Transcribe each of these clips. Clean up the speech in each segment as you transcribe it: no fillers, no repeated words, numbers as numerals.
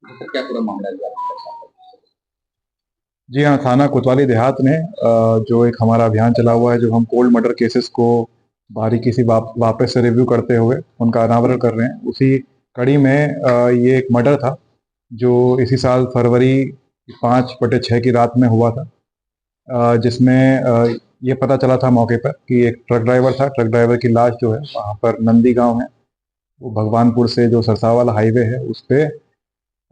Sir क्या पूरा मामला है जो आपके साथ है? जी हाँ, थाना कोतवाली देहात में जो एक हमारा अभियान चला हुआ है, जो हम कोल्ड मर्डर केसेस को बारीकी से वापस से रिव्यू करते हुए उनका अनावरण कर रहे हैं। उसी कड़ी में ये एक मर्डर था जो इसी साल फरवरी 5/6 की रात में हुआ था। जिसमें ये पता चला था मौके पर कि एक ट्रक ड्राइवर था। ट्रक ड्राइवर की लाश जो है वहाँ पर नंदी गांव है, वो भगवानपुर से जो सरसावा वाला हाईवे है उस पे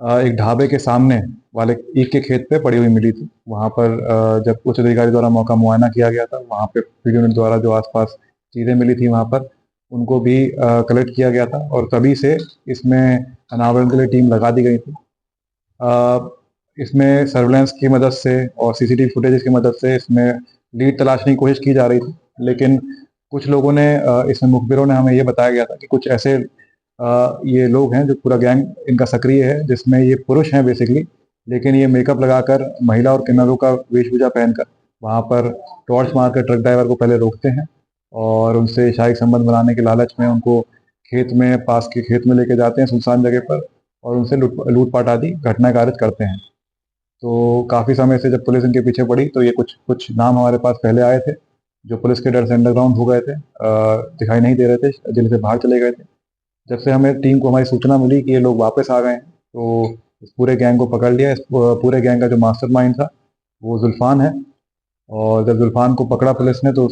एक ढाबे के सामने वाले ईख के खेत पे पड़ी हुई मिली थी। वहाँ पर जब उच्च अधिकारी द्वारा मौका मुआयना किया गया था, वहाँ पे फील्ड यूनिट द्वारा जो आसपास चीज़ें मिली थी वहाँ पर उनको भी कलेक्ट किया गया था और तभी से इसमें अनावरण के लिए टीम लगा दी गई थी। अ, इसमें सर्विलांस की मदद से और सीसीटीवी फुटेज की मदद से इसमें लीड तलाशने की कोशिश की जा रही थी, लेकिन कुछ लोगों ने इसमें मुखबिरों ने हमें ये बताया गया था कि कुछ ऐसे ये लोग हैं जो पूरा गैंग इनका सक्रिय है, जिसमें ये पुरुष हैं बेसिकली, लेकिन ये मेकअप लगाकर महिला और किन्नरों का वेशभूषा पहनकर वहाँ पर टॉर्च मारकर ट्रक ड्राइवर को पहले रोकते हैं और उनसे शारीरिक संबंध बनाने के लालच में उनको खेत में, पास के खेत में लेके जाते हैं सुनसान जगह पर और उनसे लूटपाट आदि घटना कारित करते हैं। तो काफ़ी समय से जब पुलिस इनके पीछे पड़ी तो ये कुछ कुछ नाम हमारे पास पहले आए थे जो पुलिस के डर से अंडरग्राउंड हो गए थे, दिखाई नहीं दे रहे थे, जेल से बाहर चले गए थे। जब से हमें टीम को हमारी सूचना मिली कि ये लोग वापस आ गए हैं, तो इस पूरे गैंग को पकड़ लिया। इस पूरे गैंग का जो मास्टरमाइंड था वो जुल्फान है। और जब जुल्फान को पकड़ा पुलिस ने तो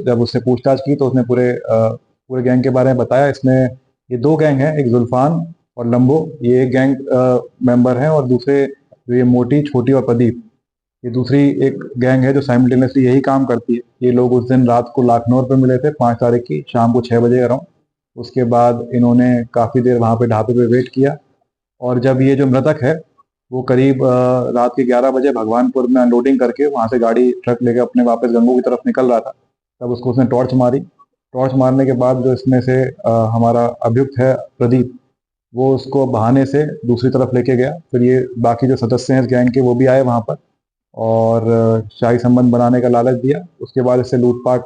जब उससे पूछताछ की तो उसने पूरे गैंग के बारे में बताया। इसमें ये दो गैंग हैं, एक जुल्फान और लंबो, ये एक गैंग मेंबर हैं, और दूसरे जो ये मोटी, छोटी और प्रदीप, ये दूसरी एक गैंग है जो साइमल्टेनियसली यही काम करती है। ये लोग उस दिन रात को लाखनौर पे मिले थे 5 तारीख की शाम को 6 बजे अराउंड। उसके बाद इन्होंने काफ़ी देर वहाँ पे ढाबे पे वेट किया और जब ये जो मृतक है वो करीब रात के 11 बजे भगवानपुर में अनलोडिंग करके वहाँ से गाड़ी ट्रक लेके अपने वापस गंगो की तरफ निकल रहा था, तब उसको उसने टॉर्च मारी। टॉर्च मारने के बाद जो इसमें से हमारा अभियुक्त है प्रदीप, वो उसको बहाने से दूसरी तरफ लेके गया। फिर ये बाकी जो सदस्य हैं इस गैंग के वो भी आए वहाँ पर और शाही संबंध बनाने का लालच दिया। उसके बाद इससे लूटपाट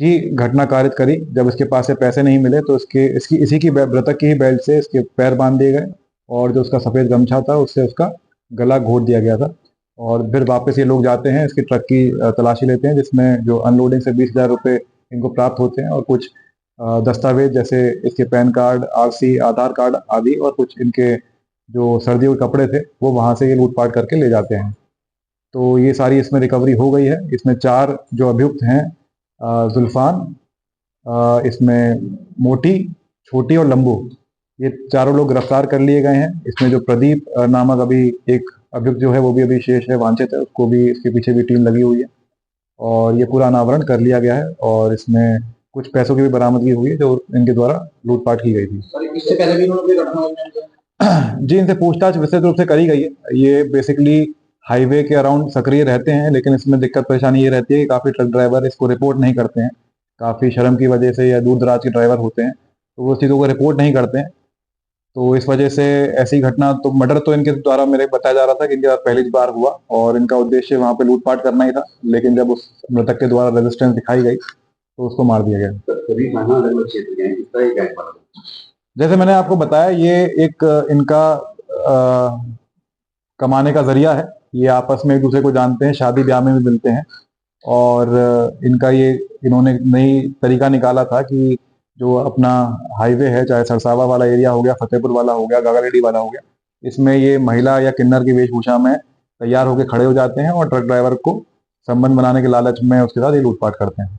की घटना कारित करी। जब इसके पास से पैसे नहीं मिले तो इसके इसकी इसी की मृतक की ही बेल्ट से इसके पैर बांध दिए गए और जो उसका सफ़ेद गमछा था उससे उसका गला घोट दिया गया था। और फिर वापस ये लोग जाते हैं, इसकी ट्रक की तलाशी लेते हैं, जिसमें जो अनलोडिंग से 20,000 रुपये इनको प्राप्त होते हैं और कुछ दस्तावेज जैसे इसके पैन कार्ड, आरसी, आधार कार्ड आदि, और कुछ इनके जो सर्दियों के कपड़े थे वो वहाँ से ये लूटपाट करके ले जाते हैं। तो ये सारी इसमें रिकवरी हो गई है। इसमें 4 जो अभियुक्त हैं, जुल्फान, इसमें मोटी, छोटी और लंबू, ये चारों लोग गिरफ्तार कर लिए गए हैं। इसमें जो प्रदीप नामक अभी एक अभियुक्त जो है वो भी अभी शेष है, वांछित है, उसको भी इसके पीछे भी टीम लगी हुई है और ये पूरा अनावरण कर लिया गया है और इसमें कुछ पैसों की भी बरामदगी हुई है जो इनके द्वारा लूटपाट की गई थी। सर इससे पहले भी उन्होंने कोई घटना वगैरह की है? जी, इनसे पूछताछ विस्तृत रूप से करी गई है। ये बेसिकली हाईवे के अराउंड सक्रिय रहते हैं, लेकिन इसमें दिक्कत परेशानी ये रहती है कि काफ़ी ट्रक ड्राइवर इसको रिपोर्ट नहीं करते हैं। काफ़ी शर्म की वजह से, या दूर दराज के ड्राइवर होते हैं तो वो उस चीज़ों को रिपोर्ट नहीं करते हैं। तो इस वजह से ऐसी घटना, तो मर्डर तो इनके द्वारा मेरे बताया जा रहा था कि इनके साथ पहली बार हुआ और इनका उद्देश्य वहाँ पे लूटपाट करना ही था, लेकिन जब उस मृतक के द्वारा रेजिस्टेंस दिखाई गई तो उसको मार दिया गया। सर सभी थाना अलग अलग क्षेत्र के हैं, किस तरह ये गैंग बना? जैसे मैंने आपको बताया, ये एक इनका कमाने का ज़रिया है। ये आपस में एक-दूसरे को जानते हैं, शादी-ब्याह में भी मिलते हैं और इनका ये इन्होंने नई तरीका निकाला था कि जो अपना हाईवे है, चाहे सरसावा वाला एरिया हो गया, फतेहपुर वाला हो गया, गागारेड्डी वाला हो गया, इसमें ये महिला या किन्नर की वेशभूषा में तैयार होके खड़े हो जाते हैं और ट्रक ड्राइवर को संबंध बनाने के लालच में उसके साथ ये लूटपाट करते हैं।